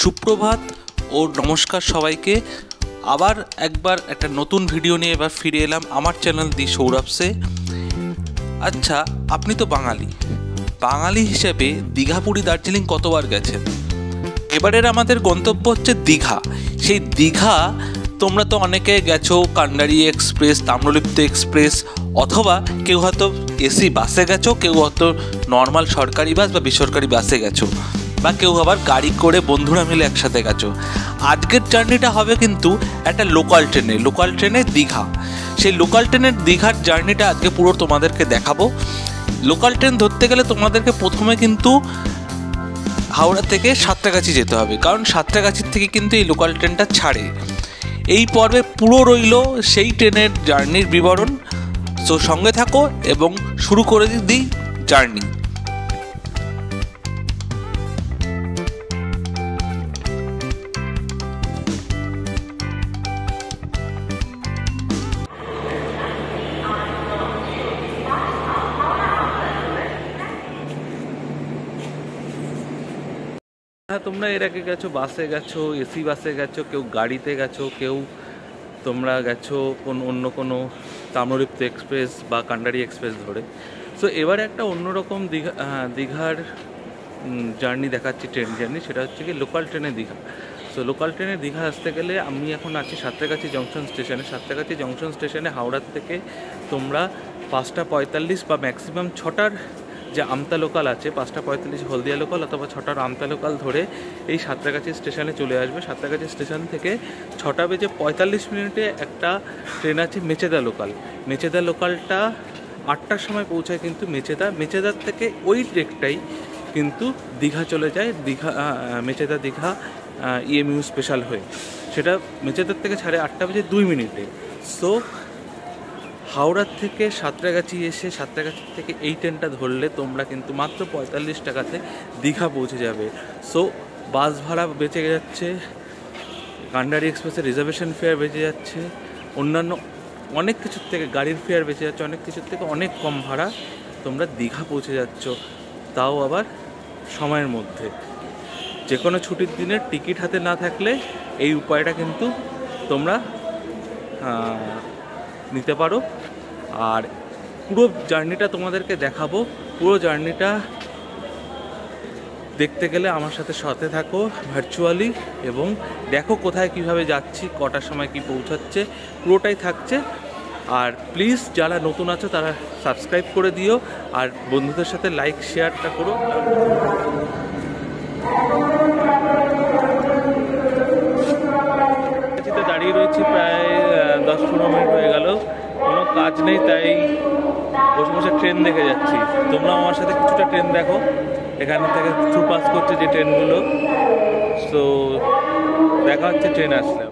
সুপ্রভাত ও নমস্কার সবাইকে। আবার একবার একটা নতুন ভিডিও নিয়ে এবার ফিরে এলাম আমার চ্যানেল দি সৌরভসে। আচ্ছা, আপনি তো বাঙালি হিসেবে দীঘা, পুরী, দার্জিলিং কতবার গেছেন? এবারের আমাদের গন্তব্য হচ্ছে দীঘা। সেই দীঘা তোমরা তো অনেকে গেছো কান্ডারি এক্সপ্রেস, তাম্রলিপ্ত এক্সপ্রেস, অথবা কেউ হয়তো এসি বাসে গেছো, কেউ হয়তো নর্মাল সরকারি বাস বা বেসরকারি বাসে গেছো, বা কেউ আবার গাড়ি করে বন্ধুরা মিলে একসাথে গেছো। আজকের জার্নিটা হবে কিন্তু একটা লোকাল ট্রেনে দীঘা। সেই লোকাল ট্রেনের দীঘার জার্নিটা আজকে পুরো তোমাদেরকে দেখাবো। লোকাল ট্রেন ধরতে গেলে তোমাদেরকে প্রথমে কিন্তু হাওড়া থেকে সাঁতরাগাছি যেতে হবে, কারণ সাঁতরাগাছির থেকে কিন্তু এই লোকাল ট্রেনটা ছাড়ে। এই পর্বে পুরো রইল সেই ট্রেনের জার্নির বিবরণ। তো সঙ্গে থাকো এবং শুরু করে দিই জার্নি। হ্যাঁ, তোমরা এর আগে গেছো, বাসে গেছো, এসি বাসে গেছো, কেউ গাড়িতে গেছো, কেউ তোমরা গেছো অন্য কোনো তাম্রলিপ্ত এক্সপ্রেস বা কান্ডারি এক্সপ্রেস ধরে। সো এবারে একটা অন্যরকম দীঘার জার্নি দেখাচ্ছি, ট্রেন জার্নি। সেটা হচ্ছে কি লোকাল ট্রেনে দীঘা। সো লোকাল ট্রেনে দীঘা আসতে গেলে আমি এখন আছি সাঁতরাগাছি জংশন স্টেশনে। সাঁতরাগাছি জংশন স্টেশনে হাওড়ার থেকে তোমরা 5:45 বা ম্যাক্সিমাম 6টার যে আমতা লোকাল আছে, 5:45 হলদিয়া লোকাল অথবা 6টার আমতা লোকাল ধরে এই সাঁতরাগাছি স্টেশনে চলে আসবে। সাঁতরাগাছি স্টেশন থেকে 6:45 একটা ট্রেন আছে মেচেদা লোকাল। মেচেদা লোকালটা 8টার সময় পৌঁছায় কিন্তু মেচেদার থেকে ওই ট্রেকটাই কিন্তু দীঘা চলে যায়, মেচেদা দীঘা EMU স্পেশাল হয়ে। সেটা মেচেদার থেকে ছাড়ে 8:02। সো হাওড়ার থেকে সাঁতরাগাছি এসে সাঁতরাগাছি থেকে এই ট্রেনটা ধরলে তোমরা কিন্তু মাত্র 45 টাকাতে দীঘা পৌঁছে যাবে। সো বাস ভাড়া বেঁচে যাচ্ছে, কান্ডারি এক্সপ্রেসের রিজার্ভেশন ফেয়ার বেঁচে যাচ্ছে, অন্যান্য অনেক কিছুর থেকে গাড়ির ফেয়ার বেঁচে যাচ্ছে, অনেক কিছুর থেকে অনেক কম ভাড়া তোমরা দীঘা পৌঁছে যাচ্ছ, তাও আবার সময়ের মধ্যে। যে কোনো ছুটির দিনের টিকিট হাতে না থাকলে এই উপায়টা কিন্তু তোমরা নিতে পারো। আর পুরো জার্নিটা তোমাদেরকে দেখাবো। পুরো জার্নিটা দেখতে গেলে আমার সাথে থাকো ভার্চুয়ালি এবং দেখো কোথায় কিভাবে যাচ্ছি, কটার সময় কি পৌঁছাচ্ছে, পুরোটাই থাকছে। আর প্লিজ যারা নতুন আছো তারা সাবস্ক্রাইব করে দিও, আর বন্ধুদের সাথে লাইক শেয়ারটা করো। দাঁড়িয়ে রয়েছি প্রায় 10-15 মিনিট হয়ে গেল, কোনো কাজ নেই, তাই বসে বসে ট্রেন দেখে যাচ্ছি। তোমরা আমার সাথে কিছুটা ট্রেন দেখো, এখান থেকে থ্রু পাস করছে যে ট্রেনগুলো। সো দেখা হচ্ছে ট্রেন আসলে।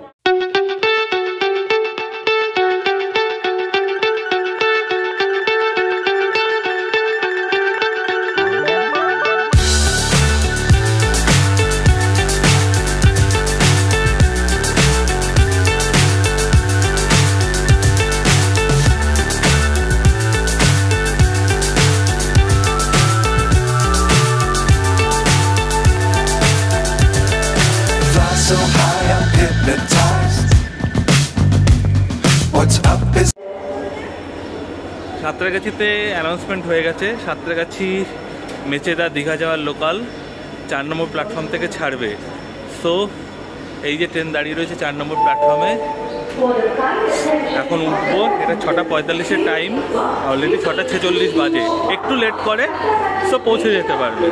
সাঁতরাগাছিতে অ্যানাউন্সমেন্ট হয়ে গেছে, সাঁতরাগাছি মেচেদা দীঘা যাওয়ার লোকাল 4 নম্বর প্ল্যাটফর্ম থেকে ছাড়বে। সো এই যে ট্রেন দাঁড়িয়ে রয়েছে 4 নম্বর প্ল্যাটফর্মে, এখন উঠবো। এটা 6:45 টাইম, অলরেডি 6:46 বাজে, একটু লেট করে সো পৌঁছে যেতে পারবে।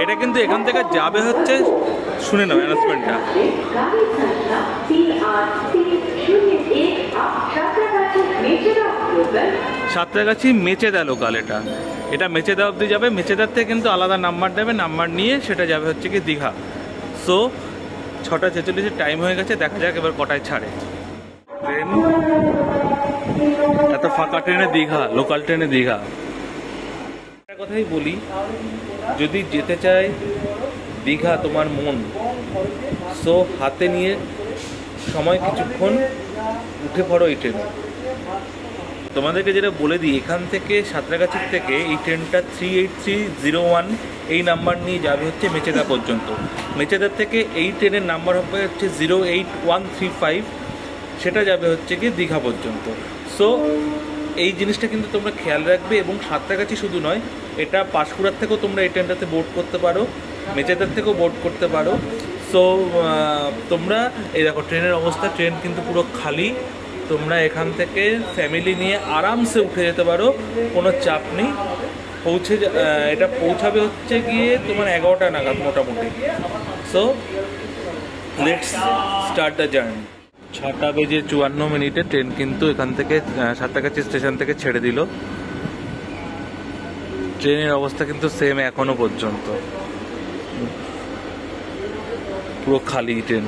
এটা কিন্তু এখান থেকে যাবে হচ্ছে, শুনে নাও অ্যানাউন্সমেন্টটা। সাঁতরাগাছি মেচেদা লোকাল, এটা মেচেদা অবধি যাবে। মেচেদার থেকে কিন্তু আলাদা নাম্বার দেবে, নাম্বার নিয়ে সেটা যাবে হচ্ছে কি দীঘা। সো 6:46 টাইম হয়ে গেছে, দেখা যাক এবার কটায় ছাড়ে ট্রেন। এত ফাঁকা ট্রেনে দীঘা, লোকাল ট্রেনে দীঘা। একটা কথাই বলি, যদি যেতে চাই দীঘা তোমার মন, সো হাতে নিয়ে সময় কিছুক্ষণ উঠে পড়ো এই ট্রেনে। তোমাদেরকে যেটা বলে দিই, এখান থেকে সাঁতরাগাছির থেকে এই ট্রেনটা 38301 এই নাম্বার নিয়ে যাবে হচ্ছে মেচেদা পর্যন্ত। মেচেদার থেকে এই ট্রেনের নাম্বার হবে হচ্ছে 08135, সেটা যাবে হচ্ছে কি দীঘা পর্যন্ত। সো এই জিনিসটা কিন্তু তোমরা খেয়াল রাখবে। এবং সাঁতরাগাছি শুধু নয়, এটা পাঁশকুড়ার থেকেও তোমরা এই ট্রেনটাতে বোর্ড করতে পারো, মেচেদার থেকেও বোর্ড করতে পারো। সো তোমরা এই দেখো ট্রেনের অবস্থা, ট্রেন কিন্তু পুরো খালি। তোমরা এখান থেকে ফ্যামিলি নিয়ে আরামসে উঠে যেতে পারো, কোনো চাপ নেই। এটা পৌঁছাবে হচ্ছে গিয়ে তোমার 11টা নাগাদ মোটামুটি। So let's start the journey. 6:54 train কিন্তু এখান থেকে সাঁতরাগাছি স্টেশন থেকে ছেড়ে দিল। ট্রেনের অবস্থা কিন্তু সেম এখনো পর্যন্ত, পুরো খালি ট্রেন।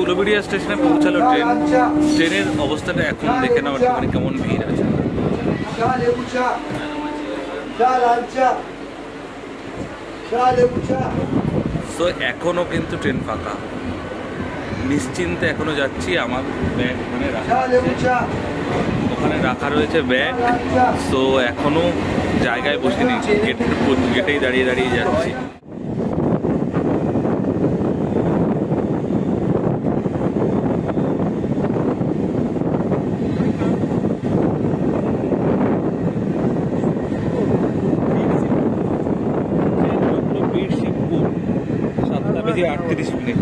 উলুবেড়িয়া স্টেশনে পৌঁছালো ট্রেন। ট্রেনের অবস্থাটা এখন দেখে নাও একটুখানি কেমন ভিড় আছে। সো এখনো কিন্তু ট্রেন ফাঁকা, নিশ্চিন্তে এখনো যাচ্ছি। আমার ব্যাগ ওখানে রাখা রয়েছে ব্যাগ। সো এখনো জায়গায় বসিনি, গেটেই দাঁড়িয়ে দাঁড়িয়ে যাচ্ছি। বাজে 38 মিনিট।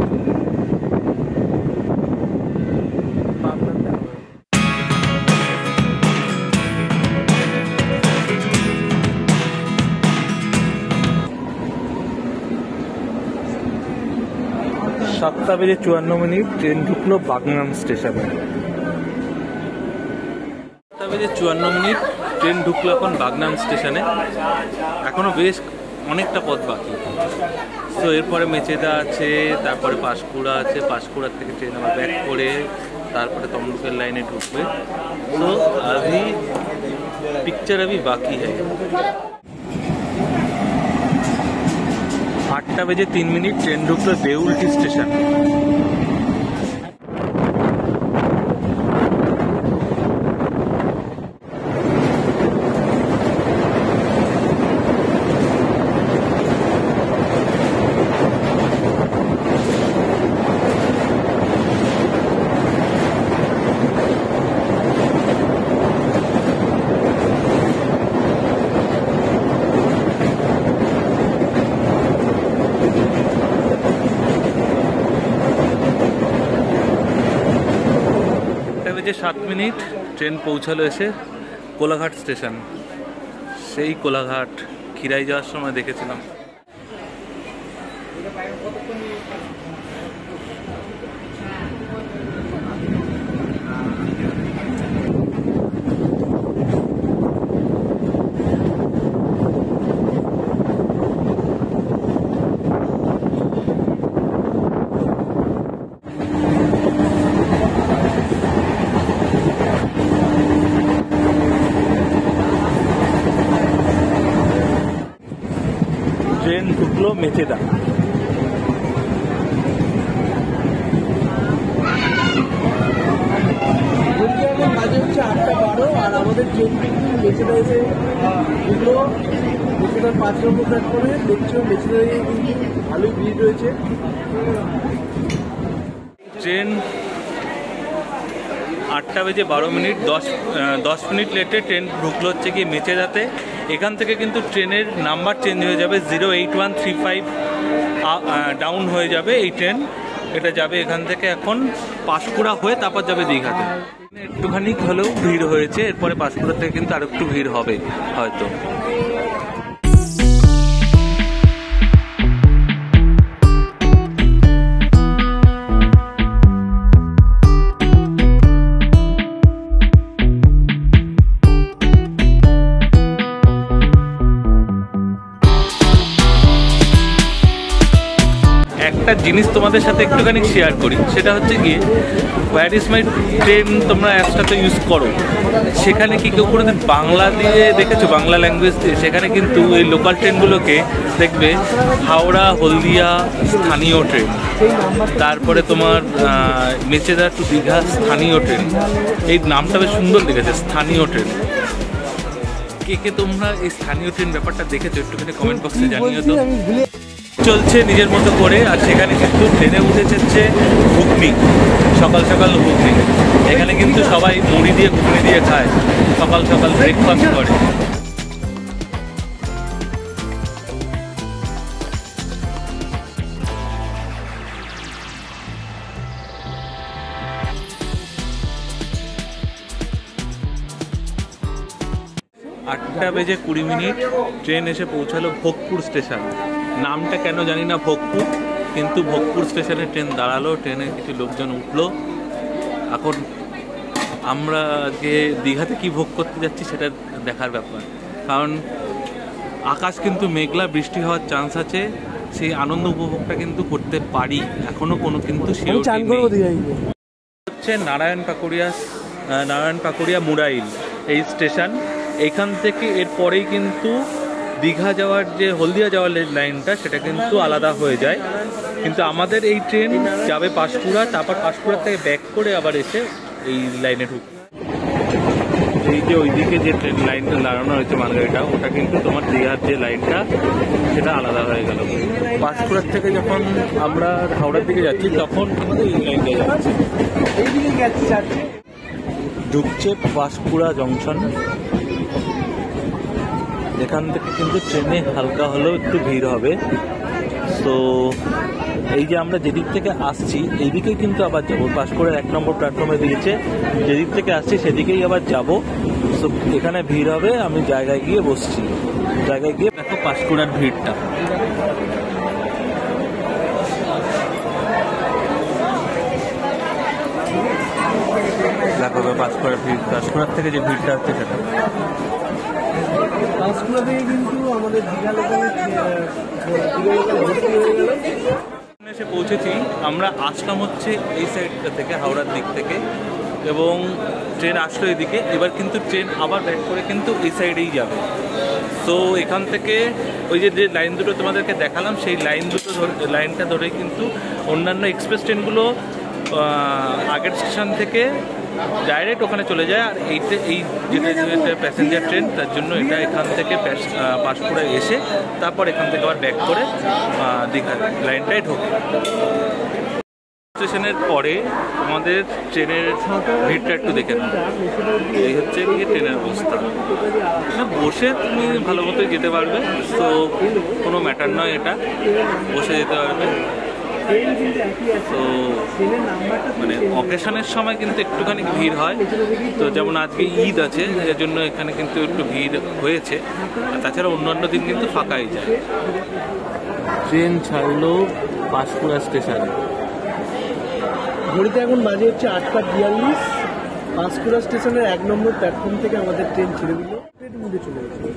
সাতটা বেজে 54 মিনিট ট্রেন ঢুকলো বাগনান স্টেশনে। 7টা বেজে 54 মিনিট ট্রেন ঢুকলো এখন বাগনান স্টেশনে। এখনো বেশ অনেকটা পথ বাকি। তো এরপরে মেচেদা আছে, তারপরে পাঁশকুড়া আছে, পাঁশকুড়ার থেকে ট্রেন আবার ব্যাক করে তারপরে তমলুকের লাইনে ঢুকবে। তো अभी पिक्चर अभी बाकी है। 8টা বেজে 3 মিনিট ট্রেন ঢুকলো দেউলটি স্টেশন। বেজে 7 মিনিট ট্রেন পৌঁছালো এসে কোলাঘাট স্টেশন। সেই কোলাঘাট খিরাই যাওয়ার সময় দেখেছিলাম। ট্রেন ঢুকলো মেচেদা। বাজে হচ্ছে 8:12 আর আমাদের ট্রেন কিন্তু মেচেদা এসে ঢুকলো। মেচেদার 5 নম্বর প্ল্যাটফর্মে দেখছো, মেচেদায় কিন্তু ভালোই ভিড় রয়েছে। ট্রেন 8টা বেজে 12 মিনিট, 10 মিনিট লেটে ট্রেন ঢুকলো হচ্ছে কি মেচেদাতে। এখান থেকে কিন্তু ট্রেনের নাম্বার চেঞ্জ হয়ে যাবে, 08135 ডাউন হয়ে যাবে এই ট্রেন। এটা যাবে এখান থেকে এখন পাঁশকুড়া হয়ে তারপর যাবে দীঘাতে। একটুখানি হলেও ভিড় হয়েছে, এরপরে পাঁশকুড়া থেকে কিন্তু আর একটু ভিড় হবে হয়তো। একটা জিনিস তোমাদের সাথে একটুখানি শেয়ার করি, সেটা হচ্ছে গিয়ে হোয়ার ইজ মাই ট্রেন তোমরা অ্যাপসটা তো ইউজ করো, সেখানে কি কেউ কোনোদিন বাংলা দিয়ে দেখেছো, বাংলা ল্যাঙ্গুয়েজ দিয়ে? সেখানে কিন্তু এই লোকাল ট্রেনগুলোকে দেখবে হাওড়া হলদিয়া স্থানীয় ট্রেন, তারপরে তোমার মেচেদা টু দীঘা স্থানীয় ট্রেন। এই নামটা বেশ সুন্দর লিখেছে, স্থানীয় ট্রেন। কে কে তোমরা এই স্থানীয় ট্রেন ব্যাপারটা দেখেছো একটুখানি কমেন্ট বক্সে জানিও তো। চলছে নিজের মতো করে, আর সেখানে কিন্তু ট্রেনে উঠেছে ঘুগনি, সকাল সকাল ঘুগনি। এখানে কিন্তু সবাই মুড়ি দিয়ে ঘুগনি দিয়ে খায়, সকাল সকাল ব্রেকফাস্ট করে। আটটা বেজে 20 মিনিট ট্রেন এসে পৌঁছালো ভোগপুর স্টেশন। নামটা কেন জানি না ভোগপুর, কিন্তু ভোগপুর স্টেশনে ট্রেন দাঁড়ালো, ট্রেনে কিছু লোকজন উঠলো। এখন আমরা যে দীঘাতে কি ভোগ করতে যাচ্ছি সেটা দেখার ব্যাপার, কারণ আকাশ কিন্তু মেঘলা, বৃষ্টি হওয়ার চান্স আছে। সেই আনন্দ উপভোগটা কিন্তু করতে পারি, এখনো কোনো কিন্তু হচ্ছে নারায়ণ পাকুড়িয়া মুরাইল এই স্টেশন। এইখান থেকে এরপরেই কিন্তু দীঘা যাওয়ার যে হলদিয়া যাওয়ার লাইনটা সেটা কিন্তু আলাদা হয়ে যায়, কিন্তু আমাদের এই ট্রেন যাবে পাঁশকুড়া, তারপর পাঁশকুড়া থেকে ব্যাক করে আবার এসে এই লাইনে ঢুকবে। এই যে ওইদিকে যে ট্রেন লাইনটা দাঁড়ানো হয়েছে মালগাড়িটা, ওটা কিন্তু তোমার দীঘার যে লাইনটা সেটা আলাদা হয়ে গেল। পাঁশকুড়ার থেকে যখন আমরা হাওড়ার দিকে যাচ্ছি তখন আমাদের এই লাইনটা যাচ্ছে, এইদিকে যাচ্ছে। ঢুকছে পাঁশকুড়া জংশন। এখান থেকে কিন্তু ট্রেনে হালকা হলেও একটু ভিড় হবে। তো এই যে আমরা যেদিক থেকে আসছি এইদিকেই কিন্তু আবার যাবো, পাঁশকুড়ার 1 নম্বর প্ল্যাটফর্মে দিয়েছে, যেদিক থেকে আসছি সেদিকেই আবার যাব। তো এখানে ভিড় হবে, আমি জায়গায় গিয়ে বসছি, জায়গায় গিয়ে দেখো পাঁশকুড়ার ভিড়টা। দেখো পাঁশকুড়ার ভিড়, পাঁশকুড়ার থেকে যে ভিড়টা হচ্ছে সেটা। পাঁশকুড়া থেকে কিন্তু আমাদের দীঘা এসে পৌঁছেছি। আমরা আসলাম হচ্ছে এই সাইডটা থেকে, হাওড়ার দিক থেকে, এবং ট্রেন আসলো এদিকে। এবার কিন্তু ট্রেন আবার ব্যাক করে কিন্তু এই সাইডেই যাবে। তো এখান থেকে ওই যে লাইন দুটো তোমাদেরকে দেখালাম, সেই লাইনটা ধরেই কিন্তু অন্যান্য এক্সপ্রেস ট্রেনগুলো আগের স্টেশন থেকে ডাইরেক্ট ওখানে চলে যায়। আর এই যেটা প্যাসেঞ্জার ট্রেন, তার জন্য এটা এখান থেকে পাঁশকুড়ায় এসে তারপর এখান থেকে আবার ব্যাক করে দীঘা লাইনটায় ঢোকে। স্টেশনের পরে আমাদের ট্রেনের ভিড়টা একটু দেখে নাও। এই হচ্ছে গিয়ে ট্রেনের অবস্থা। বসে তুমি ভালো মতোই যেতে পারবে, তো কোনো ম্যাটার নয়, এটা বসে যেতে পারবে। তো মানে অকেশনের সময় কিন্তু একটুখানি ভিড় হয়। তো যেমন আজকে ঈদ আছে, এর জন্য এখানে কিন্তু একটু ভিড় হয়েছে, আর তাছাড়া অন্যান্য দিন কিন্তু ফাঁকাই যায়। ট্রেন ছাড়লো পাঁশকুড়া স্টেশনে। ঘড়িতে এখন বাজে হচ্ছে 8:42। পাঁশকুড়া স্টেশনের 1 নম্বর প্ল্যাটফর্ম থেকে আমাদের ট্রেন ছেড়ে দিল, ট্রেন মুড়ে চলে গেছে।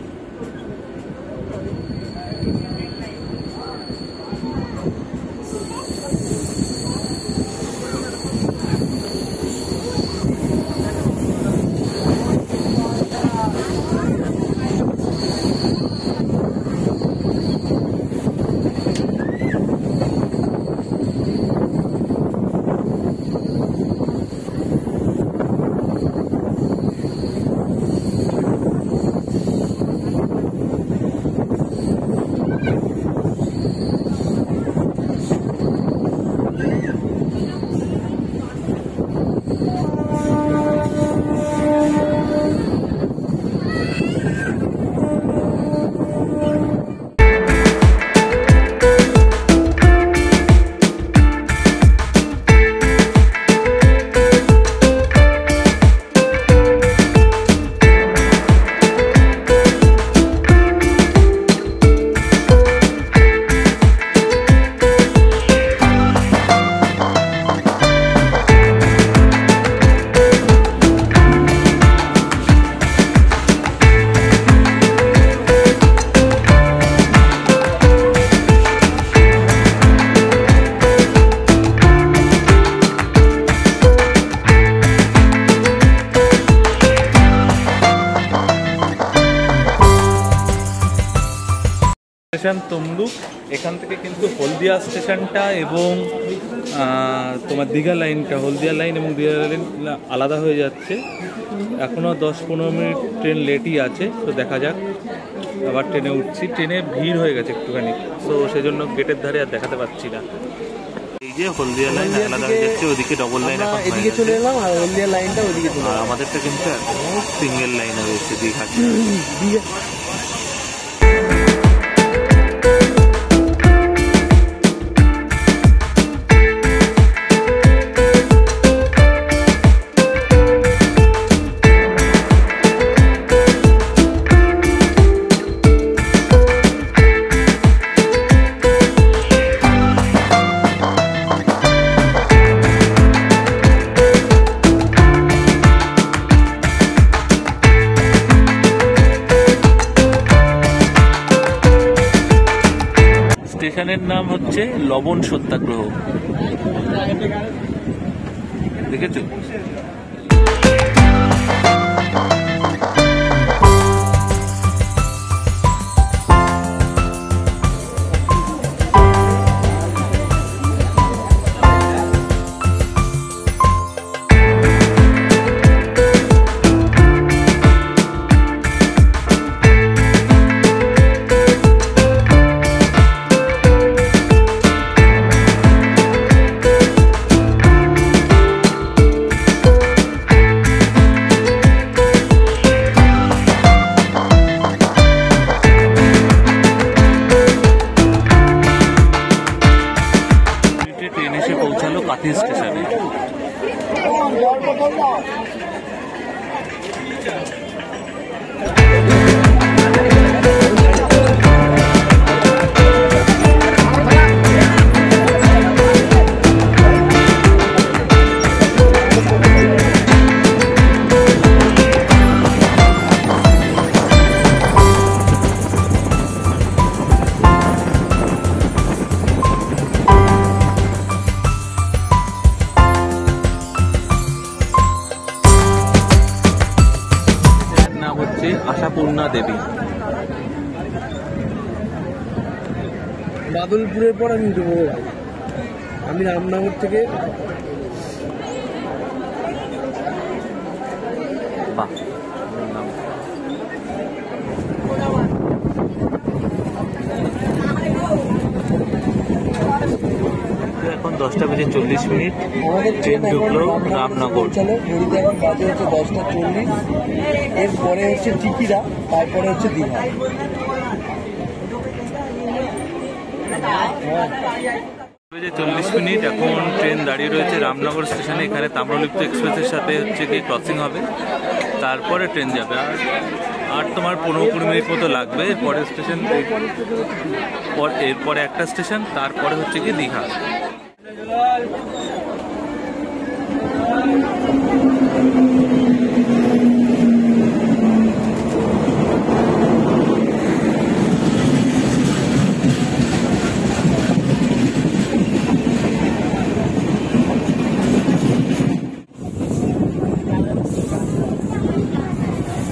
স্টেশন তমলুক, এখান থেকে কিন্তু হলদিয়া স্টেশনটা এবং তোমার দীঘা লাইনটা, হলদিয়া লাইন এবং দীঘা লাইন আলাদা হয়ে যাচ্ছে। এখনও 10-15 মিনিট ট্রেন লেটই আছে, তো দেখা যাক। আবার ট্রেনে উঠছি, ট্রেনে ভিড় হয়ে গেছে একটুখানি, তো সেজন্য গেটের ধারে আর দেখাতে পাচ্ছি না। এই যে হলদিয়া লাইন আলাদা হয়ে যাচ্ছে, ওদিকে ডবল লাইন এখন এদিকে চলে এলাম, আর হলদিয়া লাইনটা ওদিকে চলে আর আমাদেরটা কিন্তু একদম সিঙ্গেল লাইন হয়েছে দীঘা। স্টেশনের নাম হচ্ছে লবণ সত্যাগ্রহ, দেখেছো? ট্রেন এসে পৌঁছালো কাথি স্টেশনে। আশাপূর্ণা দেবী। বাদলপুরের পর আমি উঠে পড়বো। আমি রামনগর থেকে এখন 10:40 আমাদের ট্রেন ঢুকলো রামনগর। চলো ঘড়িতে এখন বাজে হচ্ছে 10:40। এরপরে হচ্ছে টিকিরা, তারপরে হচ্ছে দীঘা। 40 মিনিট এখন ট্রেন দাঁড়িয়ে রয়েছে রামনগর স্টেশনে। এখানে তাম্রলিপ্ত এক্সপ্রেসের সাথে হচ্ছে কি ক্রসিং হবে, তারপরে ট্রেন যাবে। আর তোমার 15-20 মিনিট মতো লাগবে। পরের স্টেশন, এরপরে একটা স্টেশন, তারপরে হচ্ছে কি দীঘা।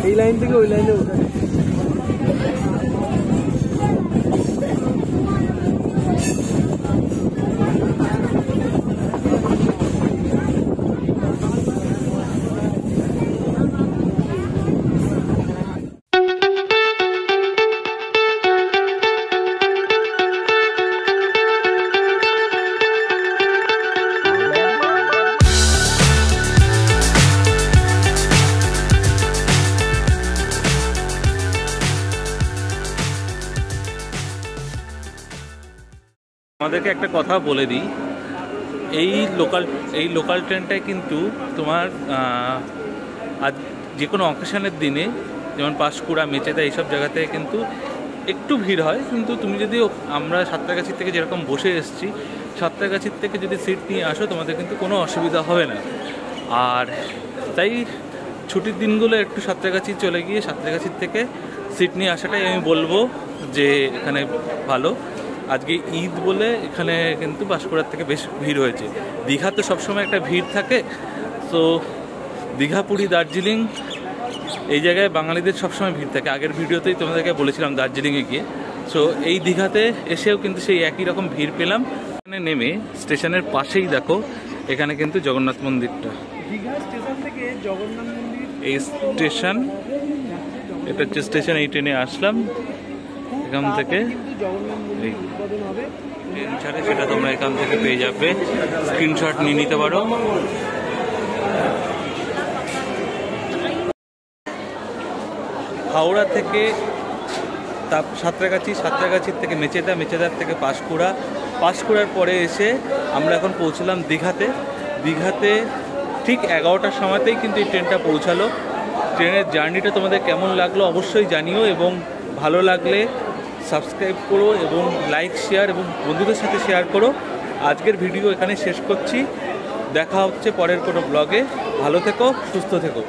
এই লাইন থেকে ওই লাইনে ওঠা। আমাদেরকে একটা কথা বলে দিই, এই লোকাল ট্রেনটায় কিন্তু তোমার আজ যে কোনো অকেশনের দিনে, যেমন পাঁশকুড়া, মেচেদা এইসব জায়গাতে কিন্তু একটু ভিড় হয়। কিন্তু তুমি যদি আমরা সাঁতরাগাছির থেকে যেরকম বসে এসেছি, সাঁতরাগাছির থেকে যদি সিট নিয়ে আসো তোমাদের কিন্তু কোনো অসুবিধা হবে না। আর তাই ছুটির দিনগুলো একটু সাঁতরাগাছি চলে গিয়ে সাঁতরাগাছির থেকে সিট নিয়ে আসাটাই আমি বলবো যে এখানে ভালো। আজকে ঈদ বলে এখানে কিন্তু পাঁশকুড়ার থেকে বেশ ভিড় হয়েছে। দীঘা তো সবসময় একটা ভিড় থাকে, তো দীঘা, পুরী, দার্জিলিং এই জায়গায় বাঙালিদের সবসময় ভিড় থাকে। আগের ভিডিওতেই তোমাদেরকে বলেছিলাম দার্জিলিংয়ে গিয়ে। সো এই দীঘাতে এসেও কিন্তু সেই একই রকম ভিড় পেলাম। এখানে নেমে স্টেশনের পাশেই দেখো, এখানে কিন্তু জগন্নাথ মন্দিরটা। দীঘা স্টেশন থেকে জগন্নাথ মন্দির এই স্টেশন, এটা হচ্ছে স্টেশন। এই ট্রেনে আসলাম এখান থেকে। ট্রেন ছাড়ে সেটা তোমরা এখান থেকে পেয়ে যাবে, স্ক্রিনশট নিয়ে নিতে পারো। হাওড়া থেকে সাঁতরাগাছির থেকে মেচেদা, মেচেদার থেকে পাঁশকুড়ার পরে এসে আমরা এখন পৌঁছলাম দীঘাতে ঠিক 11টার সময়তেই কিন্তু এই ট্রেনটা পৌঁছালো। ট্রেনের জার্নিটা তোমাদের কেমন লাগলো অবশ্যই জানিও, এবং ভালো লাগলে সাবস্ক্রাইব করো এবং লাইক, শেয়ার এবং বন্ধুদের সাথে শেয়ার করো। আজকের ভিডিও এখানে শেষ করছি, দেখা হচ্ছে পরের কোনো ব্লগে। ভালো থেকো, সুস্থ থেকো।